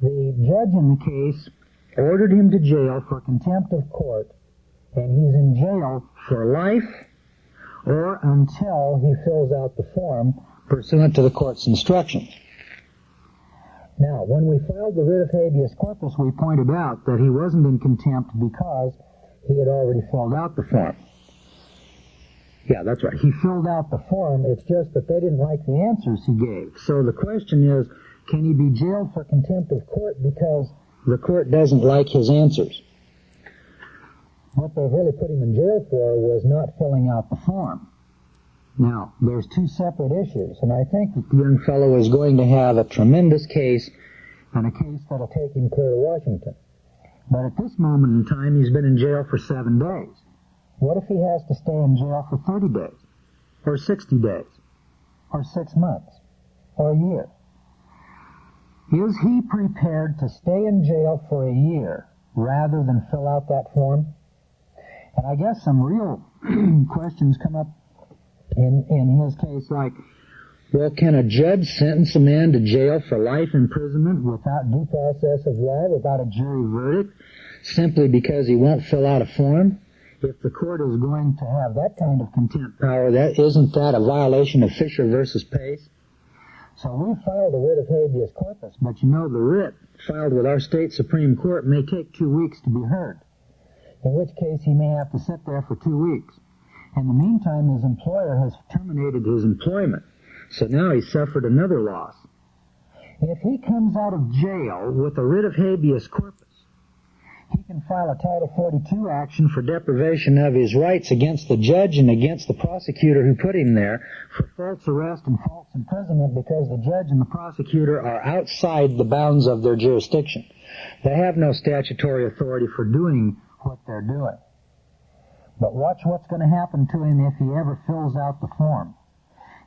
The judge in the case ordered him to jail for contempt of court, and he's in jail for life or until he fills out the form pursuant to the court's instructions. Now, when we filed the writ of habeas corpus, we pointed out that he wasn't in contempt because he had already filled out the form. Yeah, that's right. He filled out the form. It's just that they didn't like the answers he gave. So the question is, can he be jailed for contempt of court because the court doesn't like his answers? What they really put him in jail for was not filling out the form. Now, there's two separate issues, and I think that the young fellow is going to have a tremendous case, and a case that'll take him clear to Washington. But at this moment in time, he's been in jail for 7 days. What if he has to stay in jail for 30 days, or 60 days, or 6 months, or a year? Is he prepared to stay in jail for a year rather than fill out that form? And I guess some real questions come up in his case, like, well, can a judge sentence a man to jail for life imprisonment without due process of law, without a jury verdict, simply because he won't fill out a form? If the court is going to have that kind of contempt power, isn't that a violation of Fisher versus Pace? So we filed a writ of habeas corpus, but you know the writ filed with our state Supreme Court may take 2 weeks to be heard, in which case he may have to sit there for 2 weeks. In the meantime, his employer has terminated his employment, so now he's suffered another loss. If he comes out of jail with a writ of habeas corpus, he can file a Title 42 action for deprivation of his rights against the judge and against the prosecutor who put him there for false arrest and false imprisonment, because the judge and the prosecutor are outside the bounds of their jurisdiction. They have no statutory authority for doing what they're doing. But watch what's going to happen to him if he ever fills out the form.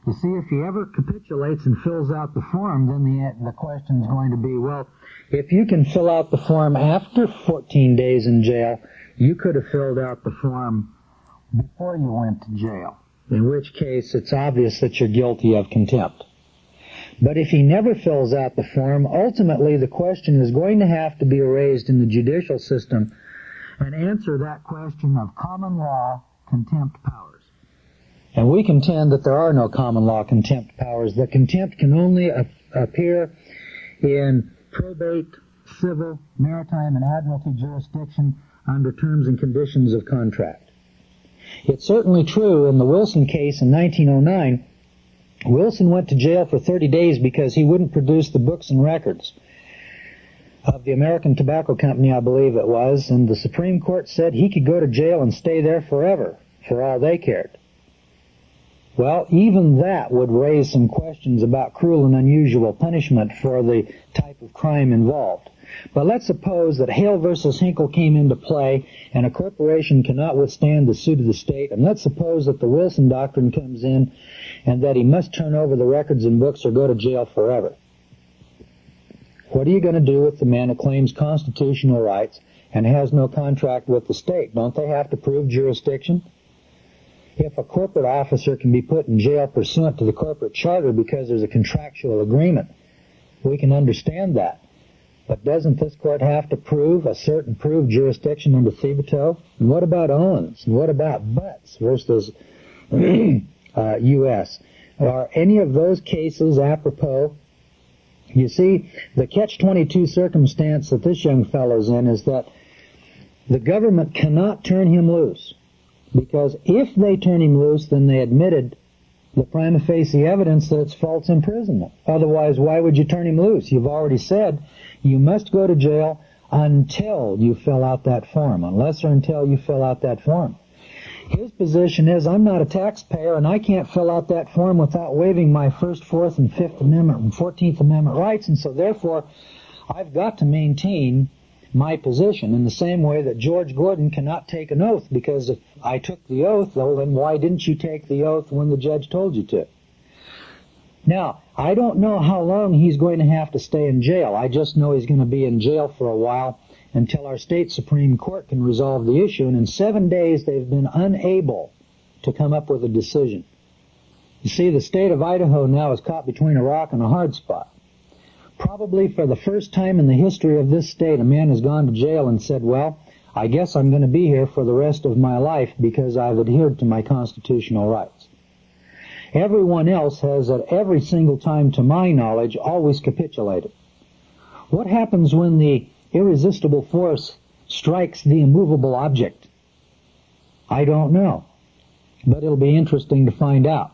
You see, if he ever capitulates and fills out the form, then the question is going to be, well, if you can fill out the form after 14 days in jail, you could have filled out the form before you went to jail, in which case it's obvious that you're guilty of contempt. But if he never fills out the form, ultimately the question is going to have to be raised in the judicial system and answer that question of common law contempt powers. And we contend that there are no common law contempt powers. The contempt can only appear in probate, civil, maritime, and admiralty jurisdiction under terms and conditions of contract. It's certainly true in the Wilson case in 1909. Wilson went to jail for 30 days because he wouldn't produce the books and records of the American Tobacco Company, I believe it was, and the Supreme Court said he could go to jail and stay there forever, for all they cared. Well, even that would raise some questions about cruel and unusual punishment for the type of crime involved. But let's suppose that Hale versus Hinkle came into play and a corporation cannot withstand the suit of the state, and let's suppose that the Wilson doctrine comes in and that he must turn over the records and books or go to jail forever. What are you going to do with the man who claims constitutional rights and has no contract with the state? Don't they have to prove jurisdiction? If a corporate officer can be put in jail pursuant to the corporate charter because there's a contractual agreement, we can understand that. But doesn't this court have to prove, assert and prove jurisdiction under Thiebateau? And what about Owens? And what about Butts versus U.S.? Are any of those cases apropos? You see, the catch-22 circumstance that this young fellow's in is that the government cannot turn him loose. Because if they turn him loose, then they admitted the prima facie evidence that it's false imprisonment. Otherwise, why would you turn him loose? You've already said you must go to jail until you fill out that form, unless or until you fill out that form. His position is, I'm not a taxpayer, and I can't fill out that form without waiving my First, Fourth, and Fifth Amendment and 14th Amendment rights, and so therefore I've got to maintain my position in the same way that George Gordon cannot take an oath, because if I took the oath, well, then why didn't you take the oath when the judge told you to? Now, I don't know how long he's going to have to stay in jail. I just know he's going to be in jail for a while until our state Supreme Court can resolve the issue, and in 7 days they've been unable to come up with a decision. You see, the state of Idaho now is caught between a rock and a hard spot. Probably for the first time in the history of this state, a man has gone to jail and said, well, I guess I'm going to be here for the rest of my life because I've adhered to my constitutional rights. Everyone else has, at every single time, to my knowledge, always capitulated. What happens when the irresistible force strikes the immovable object? I don't know, but it'll be interesting to find out.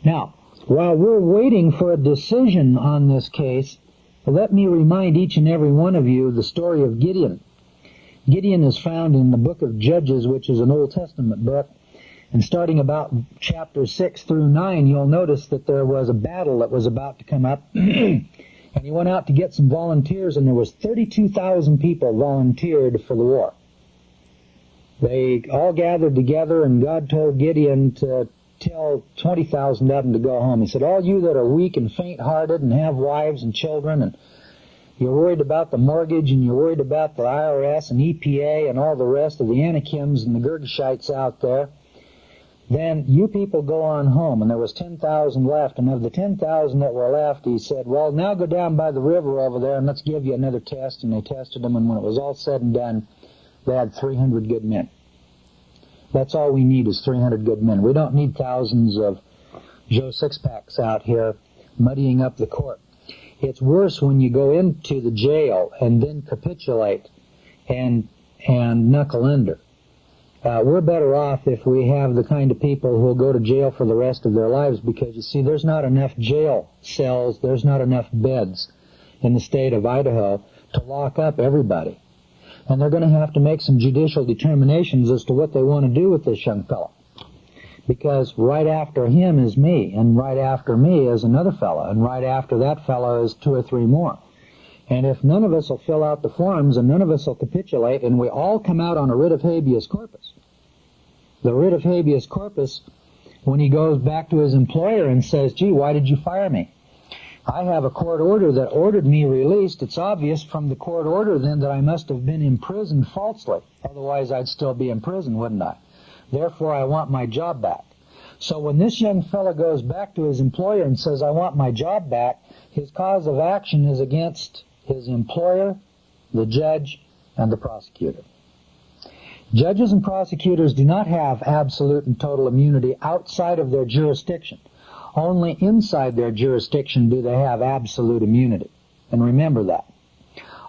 Now, while we're waiting for a decision on this case, let me remind each and every one of you the story of Gideon. Gideon is found in the book of Judges, which is an Old Testament book, and starting about chapters 6 through 9, you'll notice that there was a battle that was about to come up, and he went out to get some volunteers, and there was 32,000 people volunteered for the war. They all gathered together, and God told Gideon to tell 20,000 of them to go home. He said, all you that are weak and faint-hearted and have wives and children, and you're worried about the mortgage, and you're worried about the IRS and EPA and all the rest of the Anakims and the Girgashites out there, then you people go on home. And there was 10,000 left, and of the 10,000 that were left, he said, well, now go down by the river over there and let's give you another test. And they tested them, and when it was all said and done, they had 300 good men. That's all we need is 300 good men. We don't need thousands of Joe Sixpacks out here muddying up the court. It's worse when you go into the jail and then capitulate and knuckle under. We're better off if we have the kind of people who will go to jail for the rest of their lives, because, you see, there's not enough jail cells, there's not enough beds in the state of Idaho to lock up everybody. And they're going to have to make some judicial determinations as to what they want to do with this young fellow. Because right after him is me, and right after me is another fellow, and right after that fellow is 2 or 3 more. And if none of us will fill out the forms, and none of us will capitulate, and we all come out on a writ of habeas corpus, the writ of habeas corpus, when he goes back to his employer and says, gee, why did you fire me? I have a court order that ordered me released. It's obvious from the court order then that I must have been imprisoned falsely. Otherwise I'd still be in prison, wouldn't I? Therefore I want my job back. So when this young fellow goes back to his employer and says, I want my job back, his cause of action is against his employer, the judge, and the prosecutor. Judges and prosecutors do not have absolute and total immunity outside of their jurisdiction. Only inside their jurisdiction do they have absolute immunity. And remember that.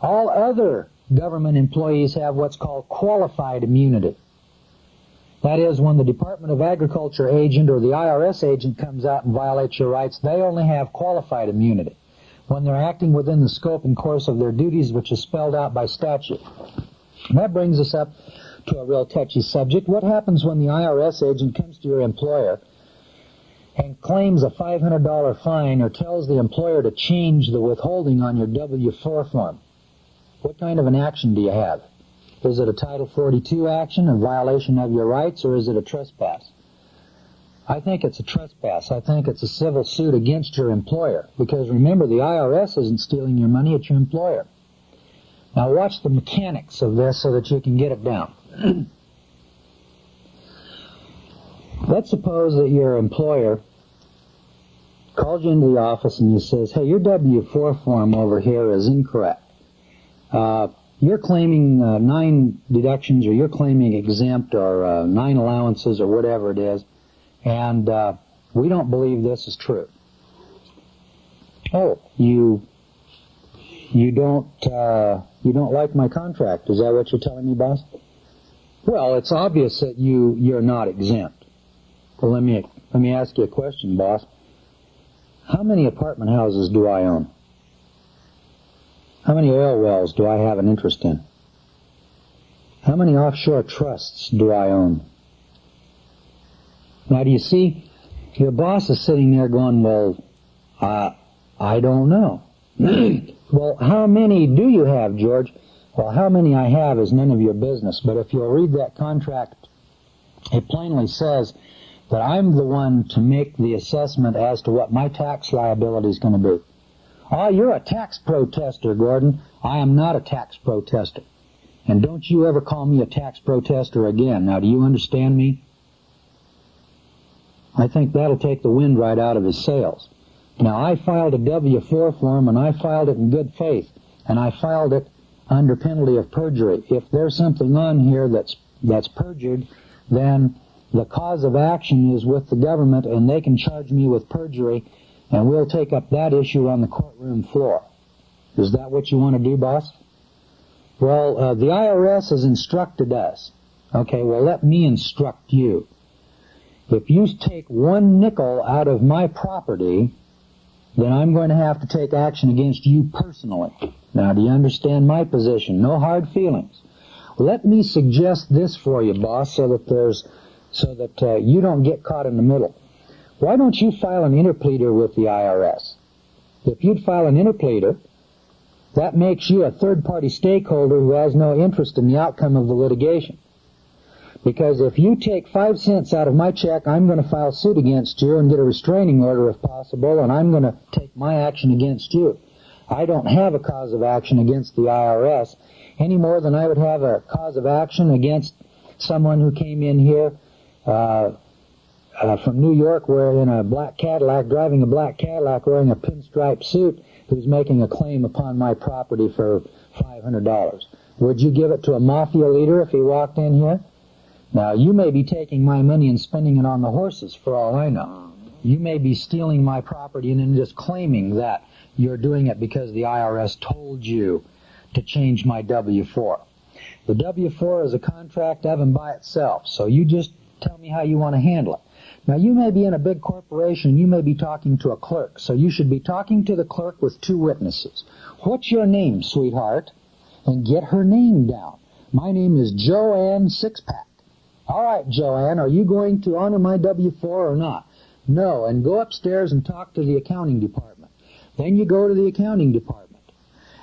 All other government employees have what's called qualified immunity. That is, when the Department of Agriculture agent or the IRS agent comes out and violates your rights, they only have qualified immunity when they're acting within the scope and course of their duties, which is spelled out by statute. And that brings us up to a real touchy subject. What happens when the IRS agent comes to your employer and claims a $500 fine or tells the employer to change the withholding on your W-4 form? What kind of an action do you have? Is it a Title 42 action, a violation of your rights, or is it a trespass? I think it's a trespass. I think it's a civil suit against your employer, because remember, the IRS isn't stealing your money, it's your employer. Now watch the mechanics of this so that you can get it down. Let's suppose that your employer calls you into the office and he says, hey, your W-4 form over here is incorrect. You're claiming 9 deductions, or you're claiming exempt, or 9 allowances, or whatever it is, and we don't believe this is true. Oh, you don't like my contract. Is that what you're telling me, boss? Well, it's obvious that you're not exempt. Well, let me ask you a question, boss. How many apartment houses do I own? How many oil wells do I have an interest in? How many offshore trusts do I own? Now, do you see, your boss is sitting there going, well, I don't know. Well, how many do you have, George? Well, how many I have is none of your business, but if you'll read that contract, it plainly says that I'm the one to make the assessment as to what my tax liability is going to be. Oh, you're a tax protester, Gordon. I am not a tax protester. And don't you ever call me a tax protester again. Now, do you understand me? I think that'll take the wind right out of his sails. Now, I filed a W-4 form, and I filed it in good faith, and I filed it under penalty of perjury. If there's something on here that's perjured, then the cause of action is with the government, and they can charge me with perjury, and we'll take up that issue on the courtroom floor. Is that what you want to do, boss? Well, the IRS has instructed us. Okay, well, let me instruct you. If you take 1 nickel out of my property, then I'm going to have to take action against you personally. Now, do you understand my position? No hard feelings. Let me suggest this for you, boss, so that you don't get caught in the middle. Why don't you file an interpleader with the IRS? If you'd file an interpleader, that makes you a third-party stakeholder who has no interest in the outcome of the litigation. Because if you take 5 cents out of my check, I'm going to file suit against you and get a restraining order if possible, and I'm going to take my action against you. I don't have a cause of action against the IRS any more than I would have a cause of action against someone who came in here from New York wearing a black Cadillac, driving a black Cadillac, wearing a pinstripe suit, who's making a claim upon my property for $500. Would you give it to a mafia leader if he walked in here? Now, you may be taking my money and spending it on the horses, for all I know. You may be stealing my property and then just claiming that you're doing it because the IRS told you to change my W-4. The W-4 is a contract of and by itself, so you just tell me how you want to handle it. Now, you may be in a big corporation. You may be talking to a clerk, so you should be talking to the clerk with 2 witnesses. What's your name, sweetheart? And get her name down. My name is Joanne Sixpack. All right, Joanne, are you going to honor my W-4 or not? No, and go upstairs and talk to the accounting department. Then you go to the accounting department.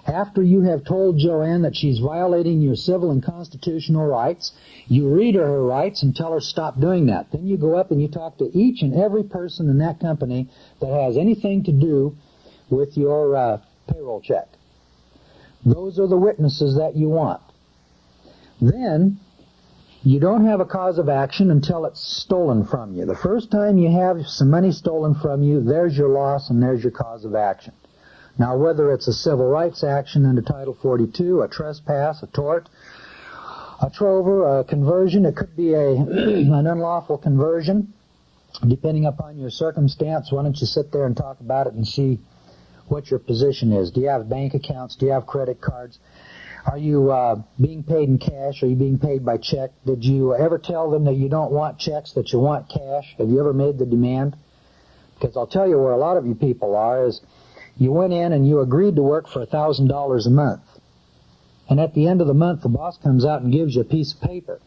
After you have told Joanne that she's violating your civil and constitutional rights, you read her rights and tell her stop doing that. Then you go up and you talk to each and every person in that company that has anything to do with your payroll check. Those are the witnesses that you want. Then you don't have a cause of action until it's stolen from you. The first time you have some money stolen from you, there's your loss and there's your cause of action. Now, whether it's a civil rights action under Title 42, a trespass, a tort, a trover, a conversion, it could be an unlawful conversion, depending upon your circumstance. Why don't you sit there and talk about it and see what your position is? Do you have bank accounts? Do you have credit cards? Are you being paid in cash? Are you being paid by check? Did you ever tell them that you don't want checks, that you want cash? Have you ever made the demand? Because I'll tell you where a lot of you people are is you went in and you agreed to work for $1,000 a month. And at the end of the month, the boss comes out and gives you a piece of paper.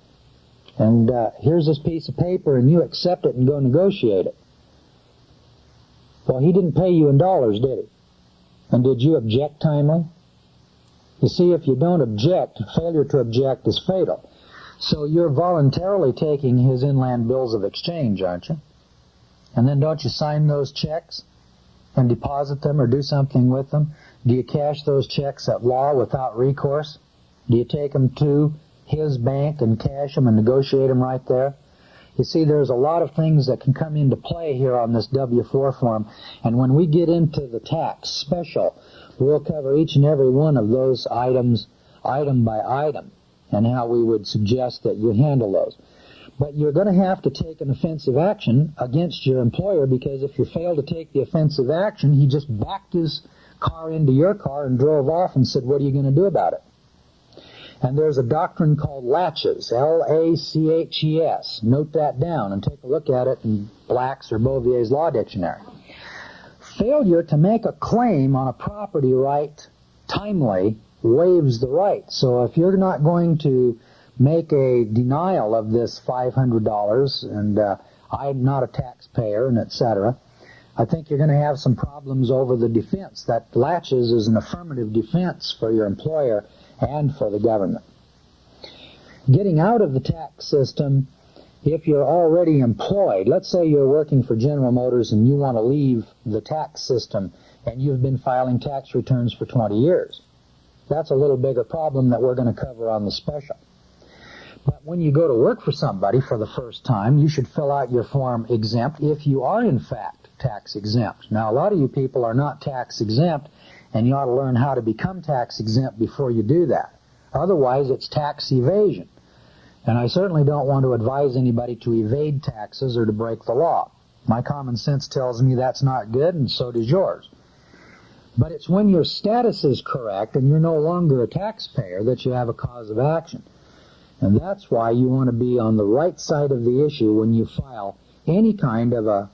And here's this piece of paper, and you accept it and go negotiate it. Well, he didn't pay you in dollars, did he? And did you object timely? You see, if you don't object, failure to object is fatal. So you're voluntarily taking his inland bills of exchange, aren't you? And then don't you sign those checks and deposit them or do something with them? Do you cash those checks at law without recourse? Do you take them to his bank and cash them and negotiate them right there? You see, there's a lot of things that can come into play here on this W-4 form, and when we get into the tax special, we'll cover each and every one of those items, item by item, and how we would suggest that you handle those. But you're going to have to take an offensive action against your employer, because if you fail to take the offensive action, he just backed his car into your car and drove off and said, what are you going to do about it? And there's a doctrine called laches, L-A-C-H-E-S. Note that down and take a look at it in Black's or Bovier's Law Dictionary. Failure to make a claim on a property right timely waives the right. So if you're not going to make a denial of this $500 and I'm not a taxpayer and etc., I think you're going to have some problems over the defense. That laches is an affirmative defense for your employer and for the government. Getting out of the tax system, if you're already employed, let's say you're working for General Motors and you want to leave the tax system and you've been filing tax returns for 20 years. That's a little bigger problem that we're going to cover on the special. But when you go to work for somebody for the first time, you should fill out your form exempt if you are in fact tax exempt. Now, a lot of you people are not tax exempt, and you ought to learn how to become tax exempt before you do that. Otherwise, it's tax evasion. And I certainly don't want to advise anybody to evade taxes or to break the law. My common sense tells me that's not good, and so does yours. But it's when your status is correct and you're no longer a taxpayer that you have a cause of action. And that's why you want to be on the right side of the issue when you file any kind of a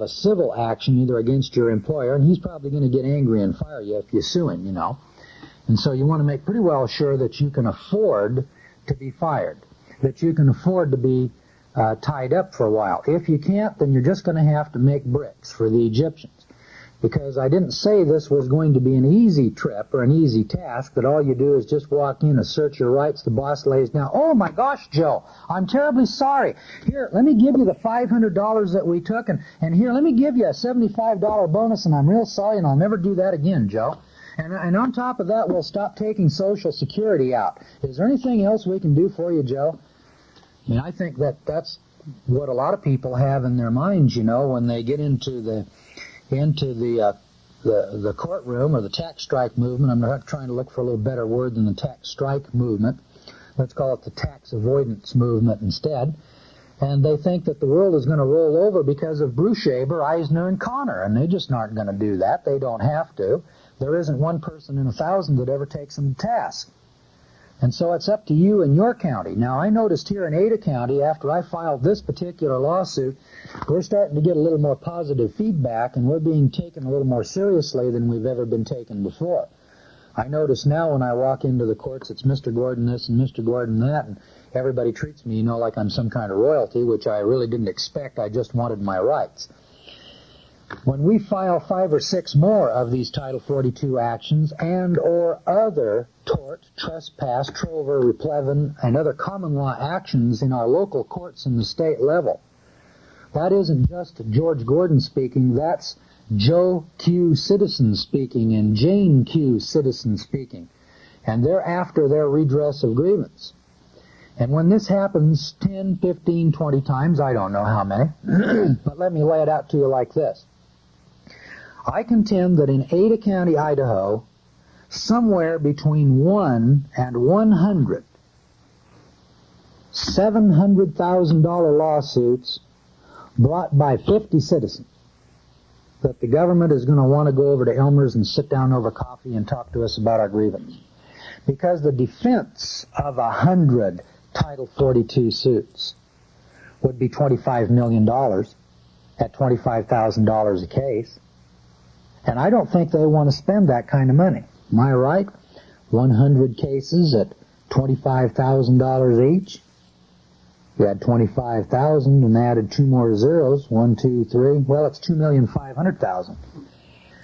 civil action, either against your employer, and he's probably going to get angry and fire you if you sue him, you know. And so you want to make pretty well sure that you can afford to be fired, that you can afford to be tied up for a while. If you can't, then you're just going to have to make bricks for the Egyptians. Because I didn't say this was going to be an easy trip or an easy task, that all you do is just walk in, assert your rights, the boss lays down, "Oh my gosh, Joe, I'm terribly sorry. Here, let me give you the $500 that we took, and here, let me give you a $75 bonus, and I'm real sorry, and I'll never do that again, Joe. And on top of that, we'll stop taking Social Security out. Is there anything else we can do for you, Joe?" I mean, I think that's what a lot of people have in their minds, you know, when they get into the courtroom or the tax strike movement. I'm not trying to look for a little better word than the tax strike movement. Let's call it the tax avoidance movement instead. And they think that the world is going to roll over because of Bruchaber, Eisner, and Connor, and they just aren't going to do that. They don't have to. There isn't one person in 1,000 that ever takes them to task. And so it's up to you in your county. Now, I noticed here in Ada County, after I filed this particular lawsuit, we're starting to get a little more positive feedback, and we're being taken a little more seriously than we've ever been taken before. I notice now when I walk into the courts, it's Mr. Gordon this and Mr. Gordon that, and everybody treats me, you know, like I'm some kind of royalty, which I really didn't expect. I just wanted my rights. When we file 5 or 6 more of these Title 42 actions and or other tort, trespass, trover, replevin, and other common law actions in our local courts in the state level, that isn't just George Gordon speaking, that's Joe Q. Citizen speaking and Jane Q. Citizen speaking. And they're after their redress of grievance. And when this happens 10, 15, 20 times, I don't know how many, but let me lay it out to you like this. I contend that in Ada County, Idaho, somewhere between 1 and 100 $700,000 lawsuits brought by 50 citizens that the government is going to want to go over to Elmer's and sit down over coffee and talk to us about our grievance. Because the defense of 100 Title 42 suits would be $25 million at $25,000 a case. And I don't think they want to spend that kind of money. Am I right? 100 cases at $25,000 each. You had 25,000 and added 2 more zeros. 1, 2, 3. Well, it's $2,500,000.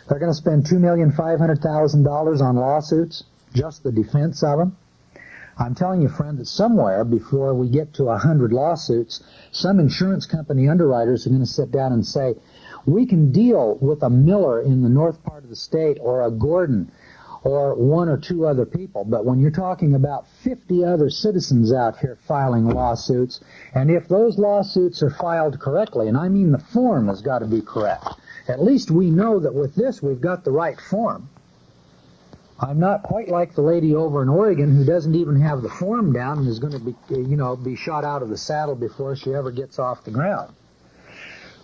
They're going to spend $2,500,000 on lawsuits, just the defense of them. I'm telling you, friend, that somewhere before we get to 100 lawsuits, some insurance company underwriters are going to sit down and say, we can deal with a Miller in the north part of the state or a Gordon or 1 or 2 other people. But when you're talking about 50 other citizens out here filing lawsuits, and if those lawsuits are filed correctly, and I mean the form has got to be correct, at least we know that with this we've got the right form. I'm not quite like the lady over in Oregon who doesn't even have the form down and is going to be shot out of the saddle before she ever gets off the ground.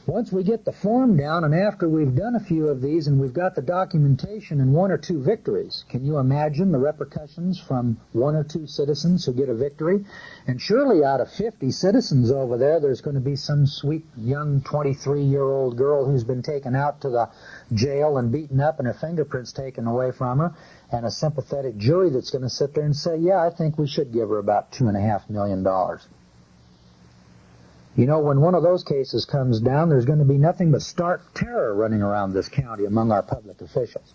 Once we get the form down, and after we've done a few of these and we've got the documentation and 1 or 2 victories, can you imagine the repercussions from 1 or 2 citizens who get a victory? And surely out of 50 citizens over there, there's going to be some sweet young 23-year-old girl who's been taken out to the jail and beaten up and her fingerprints taken away from her, and a sympathetic jury that's going to sit there and say, yeah, I think we should give her about $2.5 million. You know, when one of those cases comes down, there's going to be nothing but stark terror running around this county among our public officials.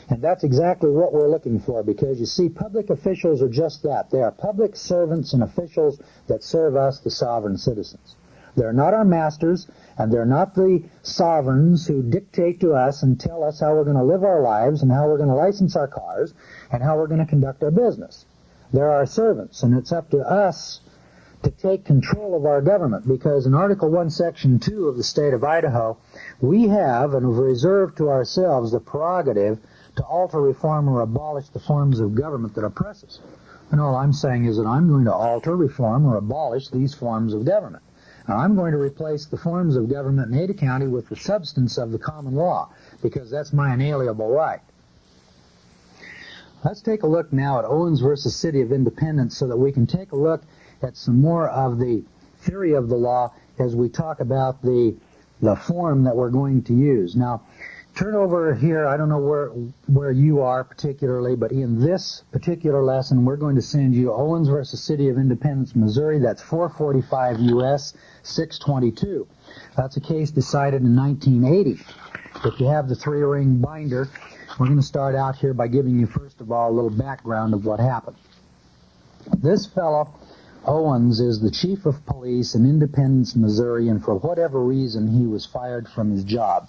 And that's exactly what we're looking for, because you see, public officials are just that. They are public servants and officials that serve us, the sovereign citizens. They're not our masters, and they're not the sovereigns who dictate to us and tell us how we're going to live our lives and how we're going to license our cars and how we're going to conduct our business. They're our servants, and it's up to us to take control of our government, because in Article 1, Section 2 of the state of Idaho, we have and have reserved to ourselves the prerogative to alter, reform, or abolish the forms of government that oppress us. And all I'm saying is that I'm going to alter, reform, or abolish these forms of government. Now, I'm going to replace the forms of government in Ada County with the substance of the common law, because that's my inalienable right. Let's take a look now at Owens versus City of Independence so that we can take a look at some more of the theory of the law as we talk about the form that we're going to use. Now, turn over here. I don't know where you are particularly, but in this particular lesson, we're going to send you Owens versus City of Independence, Missouri. That's 445 U.S. 622. That's a case decided in 1980. If you have the three-ring binder, we're going to start out here by giving you, first of all, a little background of what happened. This fellow, Owens, is the chief of police in Independence, Missouri, and for whatever reason, he was fired from his job,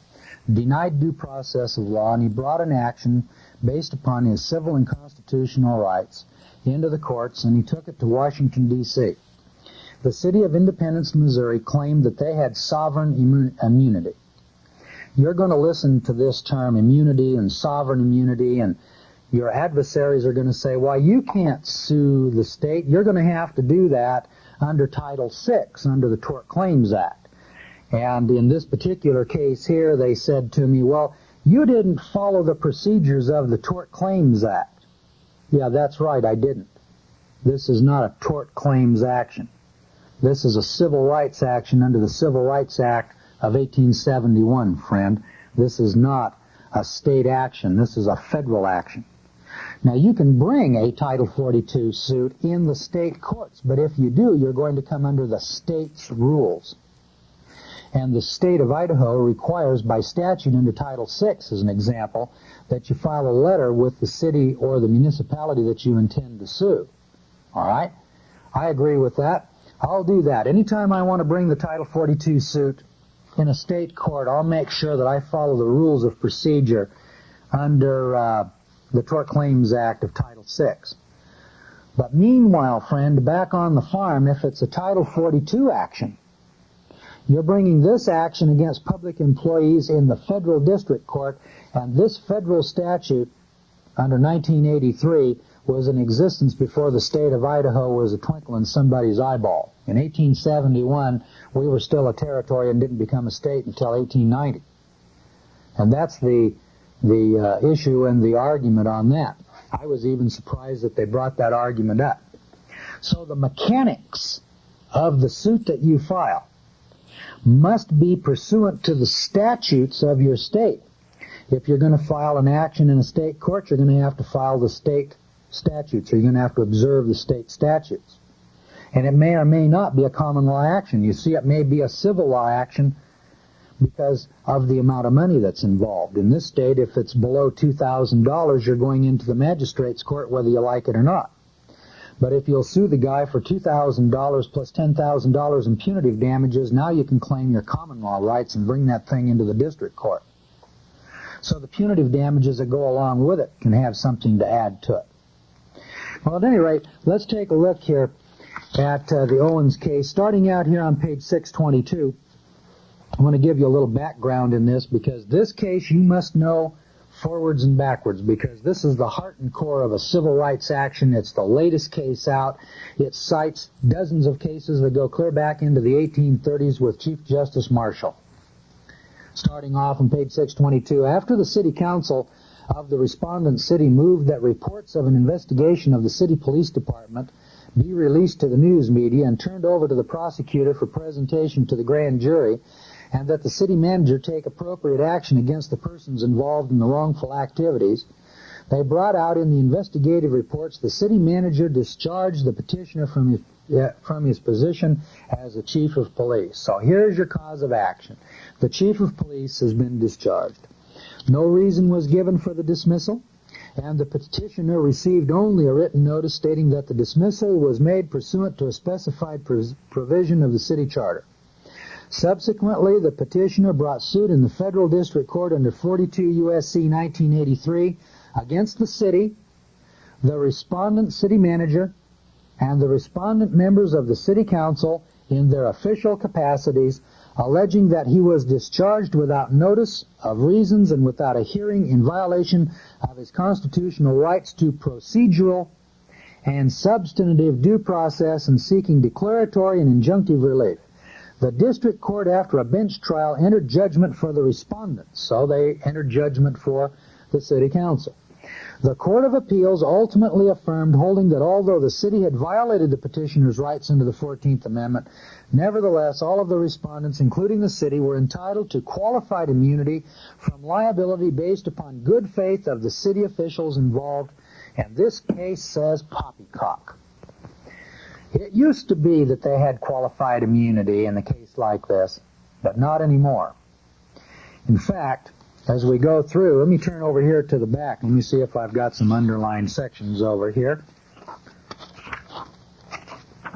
denied due process of law, and he brought an action based upon his civil and constitutional rights into the courts, and he took it to Washington, D.C. The City of Independence, Missouri, claimed that they had sovereign immunity. You're going to listen to this term, immunity and sovereign immunity, and your adversaries are going to say, well, you can't sue the state. You're going to have to do that under Title VI, under the Tort Claims Act. And in this particular case here, they said to me, well, you didn't follow the procedures of the Tort Claims Act. Yeah, that's right, I didn't. This is not a tort claims action. This is a civil rights action under the Civil Rights Act of 1871, friend. This is not a state action. This is a federal action. Now, you can bring a Title 42 suit in the state courts, but if you do, you're going to come under the state's rules. And the state of Idaho requires by statute under Title VI, as an example, that you file a letter with the city or the municipality that you intend to sue. All right? I agree with that. I'll do that. Anytime I want to bring the Title 42 suit in a state court, I'll make sure that I follow the rules of procedure under the Tort Claims Act of Title VI. But meanwhile, friend, back on the farm, if it's a Title 42 action, you're bringing this action against public employees in the federal district court, and this federal statute under 1983 was in existence before the state of Idaho was a twinkle in somebody's eyeball. In 1871, we were still a territory and didn't become a state until 1890. And that's the issue and the argument on that. I was even surprised that they brought that argument up. So the mechanics of the suit that you file must be pursuant to the statutes of your state. If you're going to file an action in a state court, you're going to have to file the state statutes, or you're going to have to observe the state statutes. And it may or may not be a common law action. You see, it may be a civil law action because of the amount of money that's involved. In this state, if it's below $2,000, you're going into the magistrate's court whether you like it or not. But if you'll sue the guy for $2,000 plus $10,000 in punitive damages, now you can claim your common law rights and bring that thing into the district court. So the punitive damages that go along with it can have something to add to it. Well, at any rate, let's take a look here at the Owens case. Starting out here on page 622, I want to give you a little background in this, because this case you must know forwards and backwards, because this is the heart and core of a civil rights action. It's the latest case out. It cites dozens of cases that go clear back into the 1830s with Chief Justice Marshall. Starting off on page 622, after the city council of the respondent city moved that reports of an investigation of the city police department be released to the news media and turned over to the prosecutor for presentation to the grand jury, and that the city manager take appropriate action against the persons involved in the wrongful activities, they brought out in the investigative reports the city manager discharged the petitioner from his position as the chief of police. So here's your cause of action. The chief of police has been discharged. No reason was given for the dismissal, and the petitioner received only a written notice stating that the dismissal was made pursuant to a specified provision of the city charter. Subsequently, the petitioner brought suit in the federal district court under 42 U.S.C. 1983 against the city, the respondent city manager, and the respondent members of the City Council in their official capacities, alleging that he was discharged without notice of reasons and without a hearing in violation of his constitutional rights to procedural and substantive due process and seeking declaratory and injunctive relief. The district court, after a bench trial, entered judgment for the respondents, so they entered judgment for the City Council. The Court of Appeals ultimately affirmed, holding that although the city had violated the petitioner's rights under the 14th Amendment, nevertheless all of the respondents, including the city, were entitled to qualified immunity from liability based upon good faith of the city officials involved, and this case says poppycock. It used to be that they had qualified immunity in a case like this, but not anymore. In fact, as we go through, let me turn over here to the back. Let me see if I've got some underlined sections over here.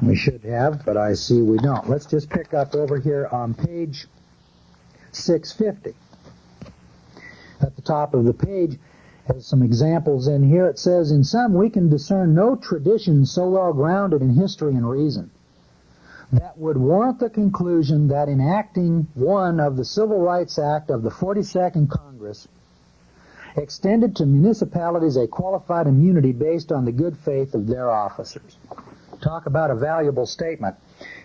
We should have, but I see we don't. Let's just pick up over here on page 650. At the top of the page, there's some examples in here. It says, in sum, we can discern no tradition so well grounded in history and reason that would warrant the conclusion that enacting one of the Civil Rights Act of the 42nd Congress extended to municipalities a qualified immunity based on the good faith of their officers. Talk about a valuable statement.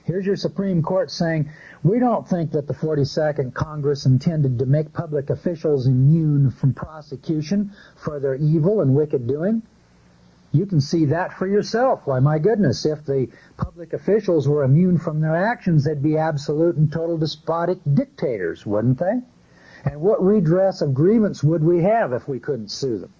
Here's your Supreme Court saying, we don't think that the 42nd Congress intended to make public officials immune from prosecution for their evil and wicked doing. You can see that for yourself. Why, my goodness, if the public officials were immune from their actions, they'd be absolute and total despotic dictators, wouldn't they? And what redress of grievance would we have if we couldn't sue them?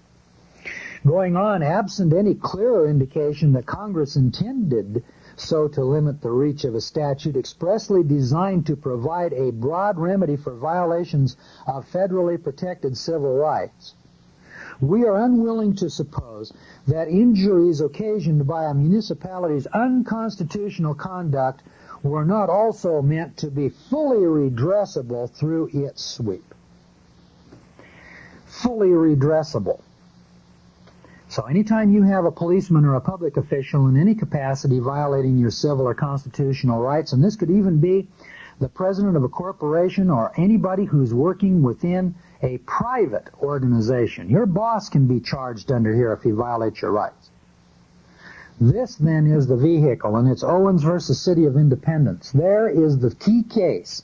Going on, absent any clearer indication that Congress intended so to limit the reach of a statute expressly designed to provide a broad remedy for violations of federally protected civil rights, we are unwilling to suppose that injuries occasioned by a municipality's unconstitutional conduct were not also meant to be fully redressable through its sweep. Fully redressable. So anytime you have a policeman or a public official in any capacity violating your civil or constitutional rights, and this could even be the president of a corporation or anybody who's working within a private organization. Your boss can be charged under here if he violates your rights. This then is the vehicle, and it's Owens versus City of Independence. There is the key case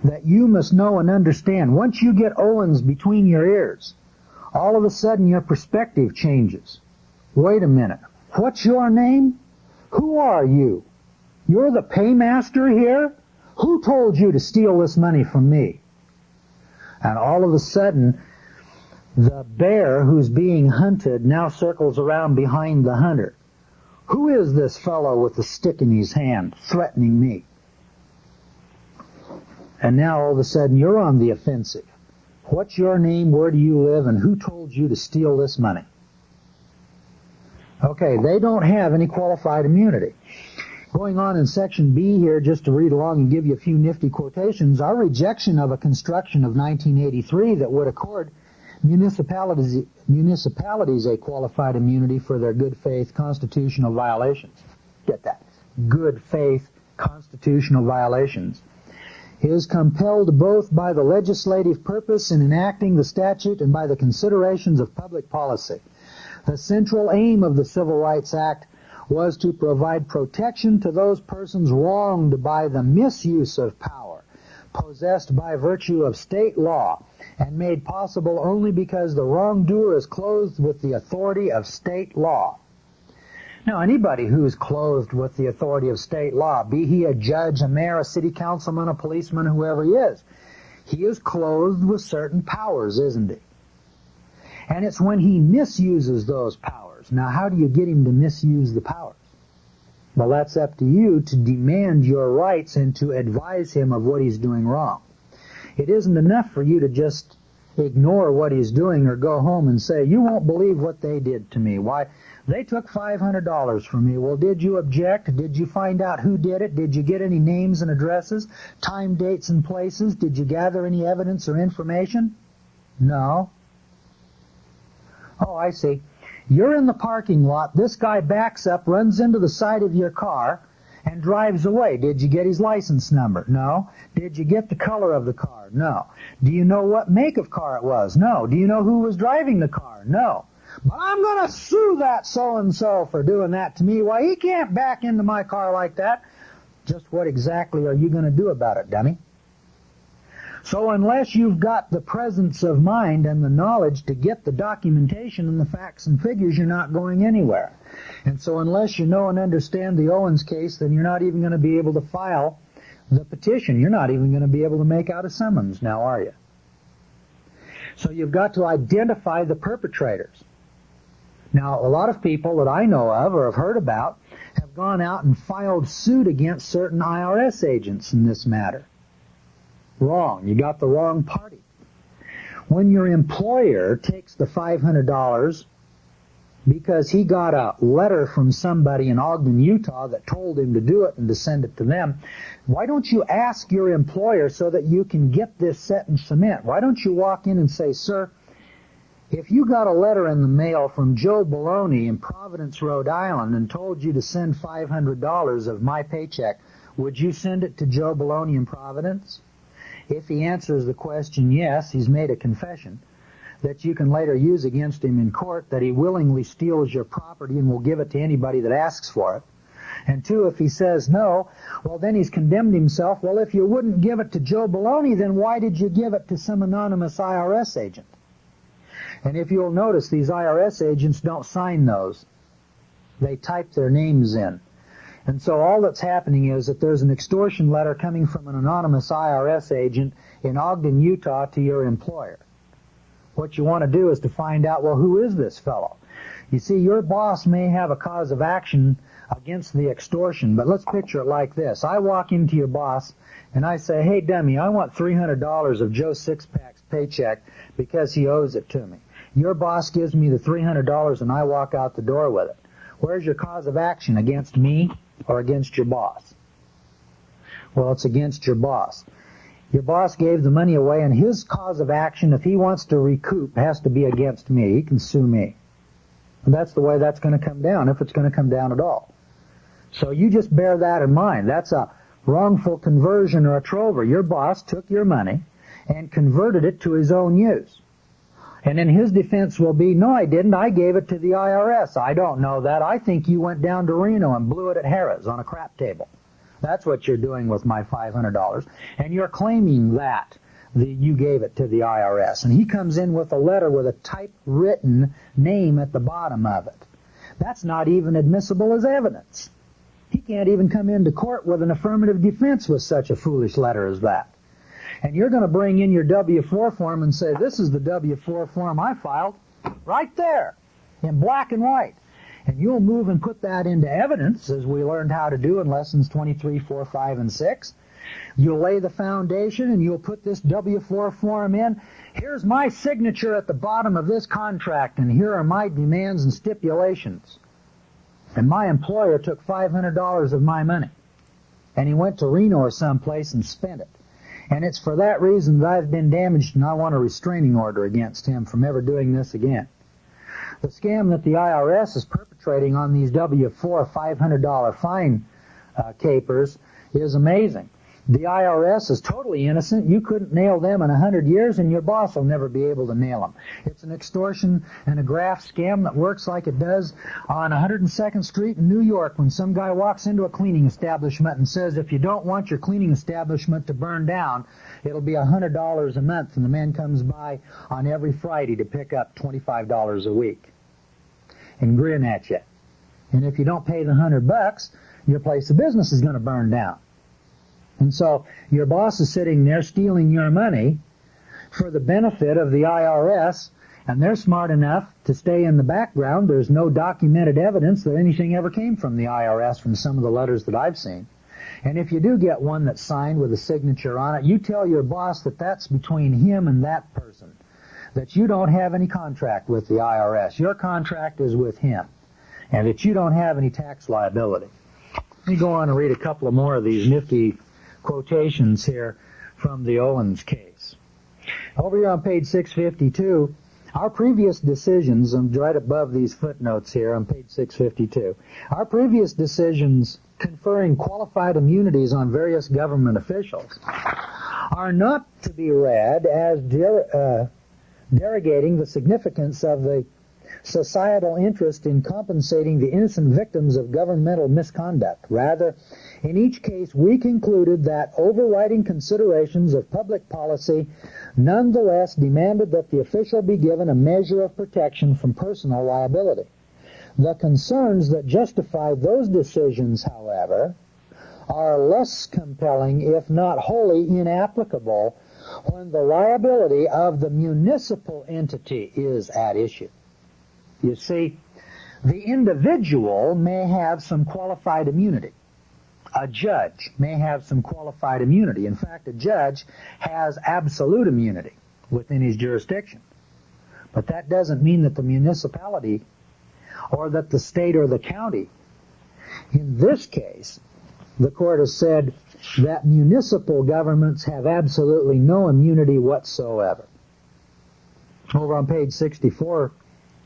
that you must know and understand. Once you get Owens between your ears, all of a sudden your perspective changes. Wait a minute. What's your name? Who are you? You're the paymaster here? Who told you to steal this money from me? And all of a sudden, the bear who's being hunted now circles around behind the hunter. Who is this fellow with the stick in his hand threatening me? And now all of a sudden you're on the offensive. What's your name, where do you live, and who told you to steal this money? Okay, they don't have any qualified immunity. Going on in Section B here, just to read along and give you a few nifty quotations, our rejection of a construction of 1983 that would accord municipalities a qualified immunity for their good faith constitutional violations. Get that? Good faith constitutional violations is compelled both by the legislative purpose in enacting the statute and by the considerations of public policy. The central aim of the Civil Rights Act was to provide protection to those persons wronged by the misuse of power possessed by virtue of state law and made possible only because the wrongdoer is clothed with the authority of state law. Now, anybody who's clothed with the authority of state law, be he a judge, a mayor, a city councilman, a policeman, whoever he is clothed with certain powers, isn't he? And it's when he misuses those powers. Now, how do you get him to misuse the powers? Well, that's up to you to demand your rights and to advise him of what he's doing wrong. It isn't enough for you to just ignore what he's doing or go home and say, you won't believe what they did to me. Why? They took $500 from me. Well, did you object? Did you find out who did it? Did you get any names and addresses, time, dates, and places? Did you gather any evidence or information? No. Oh, I see. You're in the parking lot. This guy backs up, runs into the side of your car, and drives away. Did you get his license number? No. Did you get the color of the car? No. Do you know what make of car it was? No. Do you know who was driving the car? No. But I'm going to sue that so-and-so for doing that to me. Why, he can't back into my car like that. Just what exactly are you going to do about it, dummy? So unless you've got the presence of mind and the knowledge to get the documentation and the facts and figures, you're not going anywhere. And so unless you know and understand the Owens case, then you're not even going to be able to file the petition. You're not even going to be able to make out a summons now, are you? So you've got to identify the perpetrators. Now, a lot of people that I know of or have heard about have gone out and filed suit against certain IRS agents in this matter. Wrong. You got the wrong party. When your employer takes the $500 because he got a letter from somebody in Ogden, Utah that told him to do it and to send it to them, why don't you ask your employer so that you can get this set in cement? Why don't you walk in and say, sir, if you got a letter in the mail from Joe Baloney in Providence, Rhode Island and told you to send $500 of my paycheck, would you send it to Joe Baloney in Providence? If he answers the question yes, he's made a confession that you can later use against him in court, that he willingly steals your property and will give it to anybody that asks for it. And two, if he says no, well, then he's condemned himself. Well, if you wouldn't give it to Joe Baloney, then why did you give it to some anonymous IRS agent? And if you'll notice, these IRS agents don't sign those. They type their names in. And so all that's happening is that there's an extortion letter coming from an anonymous IRS agent in Ogden, Utah to your employer. What you want to do is to find out, well, who is this fellow? You see, your boss may have a cause of action against the extortion, but let's picture it like this. I walk into your boss and I say, hey, dummy, I want $300 of Joe Sixpack's paycheck because he owes it to me. Your boss gives me the $300 and I walk out the door with it. Where's your cause of action, against me or against your boss? Well, it's against your boss. Your boss gave the money away, and his cause of action, if he wants to recoup, has to be against me. He can sue me. And that's the way that's going to come down, if it's going to come down at all. So you just bear that in mind. That's a wrongful conversion or a trover. Your boss took your money and converted it to his own use. And then his defense will be, no, I didn't. I gave it to the IRS. I don't know that. I think you went down to Reno and blew it at Harrah's on a crap table. That's what you're doing with my $500. And you're claiming that you gave it to the IRS. And he comes in with a letter with a typewritten name at the bottom of it. That's not even admissible as evidence. He can't even come into court with an affirmative defense with such a foolish letter as that. And you're going to bring in your W-4 form and say, this is the W-4 form I filed, right there, in black and white. And you'll move and put that into evidence, as we learned how to do in lessons 23, 4, 5, and 6. You'll lay the foundation and you'll put this W-4 form in. Here's my signature at the bottom of this contract, and here are my demands and stipulations. And my employer took $500 of my money, and he went to Reno or someplace and spent it. And it's for that reason that I've been damaged, and I want a restraining order against him from ever doing this again. The scam that the IRS is perpetrating on these W-4 $500 fine capers is amazing. The IRS is totally innocent. You couldn't nail them in 100 years, and your boss will never be able to nail them. It's an extortion and a graft scam that works like it does on 102nd Street in New York when some guy walks into a cleaning establishment and says, if you don't want your cleaning establishment to burn down, it'll be $100 a month, and the man comes by on every Friday to pick up $25 a week and grin at you. And if you don't pay the $100, your place of business is going to burn down. And so your boss is sitting there stealing your money for the benefit of the IRS, and they're smart enough to stay in the background. There's no documented evidence that anything ever came from the IRS from some of the letters that I've seen. And if you do get one that's signed with a signature on it, you tell your boss that that's between him and that person, that you don't have any contract with the IRS. Your contract is with him, and that you don't have any tax liability. Let me go on and read a couple of more of these nifty quotations here from the Owens case. Over here on page 652, Our previous decisions, and right above these footnotes here on page 652, our previous decisions conferring qualified immunities on various government officials are not to be read as derogating the significance of the societal interest in compensating the innocent victims of governmental misconduct. Rather, in each case, we concluded that overriding considerations of public policy nonetheless demanded that the official be given a measure of protection from personal liability. The concerns that justify those decisions, however, are less compelling, if not wholly inapplicable, when the liability of the municipal entity is at issue. You see, the individual may have some qualified immunity. A judge may have some qualified immunity. In fact, a judge has absolute immunity within his jurisdiction. But that doesn't mean that the municipality or that the state or the county, in this case, the court has said that municipal governments have absolutely no immunity whatsoever. Over on page 64,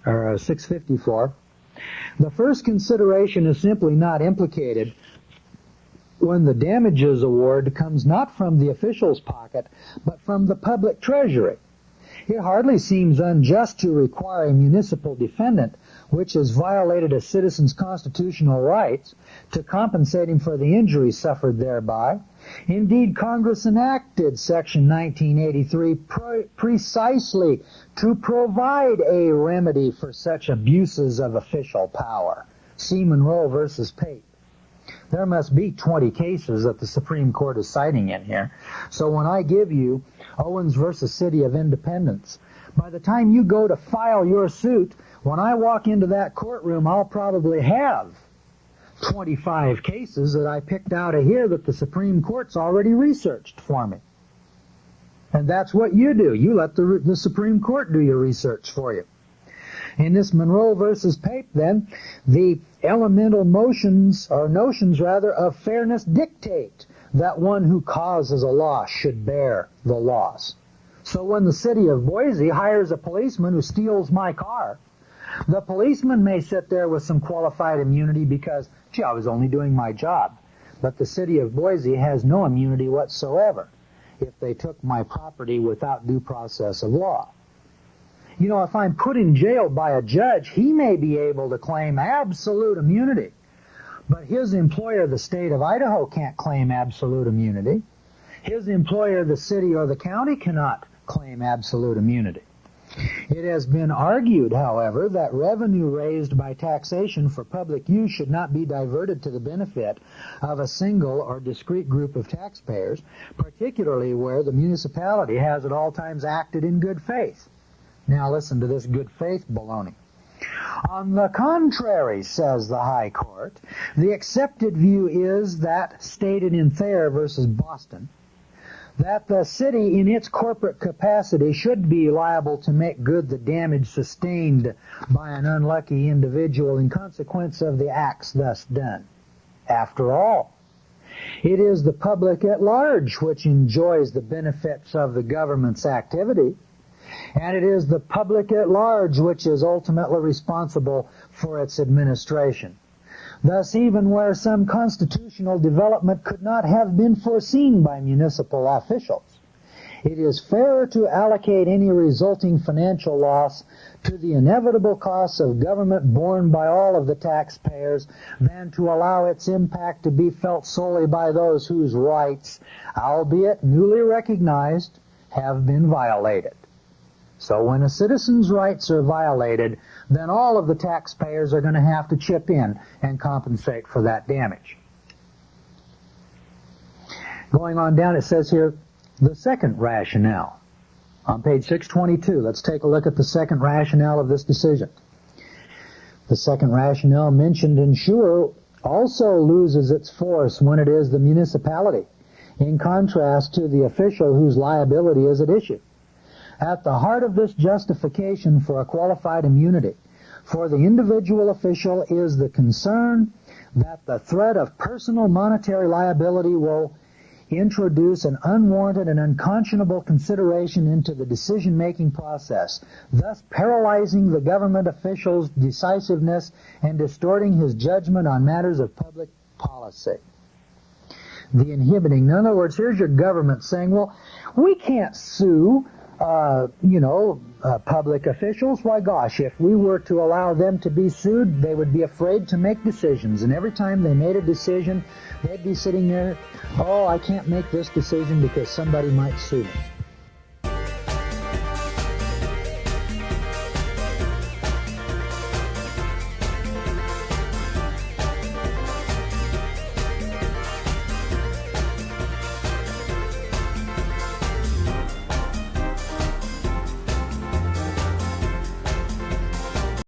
or 654, the first consideration is simply not implicated when the damages award comes not from the official's pocket, but from the public treasury. It hardly seems unjust to require a municipal defendant, which has violated a citizen's constitutional rights, to compensate him for the injuries suffered thereby. Indeed, Congress enacted Section 1983 precisely to provide a remedy for such abuses of official power. See Monroe versus Pape. There must be 20 cases that the Supreme Court is citing in here. So when I give you Owens versus City of Independence, by the time you go to file your suit, when I walk into that courtroom, I'll probably have 25 cases that I picked out of here that the Supreme Court's already researched for me. And that's what you do. You let the Supreme Court do your research for you. In this Monroe versus Pape, then, the elemental notions of fairness dictate that one who causes a loss should bear the loss. So when the city of Boise hires a policeman who steals my car, the policeman may sit there with some qualified immunity because, gee, I was only doing my job. But the city of Boise has no immunity whatsoever if they took my property without due process of law. You know, if I'm put in jail by a judge, he may be able to claim absolute immunity. But his employer, the state of Idaho, can't claim absolute immunity. His employer, the city or the county, cannot claim absolute immunity. It has been argued, however, that revenue raised by taxation for public use should not be diverted to the benefit of a single or discrete group of taxpayers, particularly where the municipality has at all times acted in good faith. Now listen to this good faith baloney. On the contrary, says the High Court, the accepted view is that, stated in Thayer versus Boston, that the city in its corporate capacity should be liable to make good the damage sustained by an unlucky individual in consequence of the acts thus done. After all, it is the public at large which enjoys the benefits of the government's activity, and it is the public at large which is ultimately responsible for its administration. Thus, even where some constitutional development could not have been foreseen by municipal officials, it is fairer to allocate any resulting financial loss to the inevitable costs of government borne by all of the taxpayers than to allow its impact to be felt solely by those whose rights, albeit newly recognized, have been violated. So when a citizen's rights are violated, then all of the taxpayers are going to have to chip in and compensate for that damage. Going on down, it says here, the second rationale. On page 622, let's take a look at the second rationale of this decision. The second rationale mentioned in Schuer also loses its force when it is the municipality, in contrast to the official whose liability is at issue. At the heart of this justification for a qualified immunity for the individual official is the concern that the threat of personal monetary liability will introduce an unwarranted and unconscionable consideration into the decision-making process, thus paralyzing the government official's decisiveness and distorting his judgment on matters of public policy. The inhibiting. In other words, here's your government saying, well, we can't sue, public officials. Why gosh, if we were to allow them to be sued, they would be afraid to make decisions. And every time they made a decision, they'd be sitting there, oh, I can't make this decision because somebody might sue me.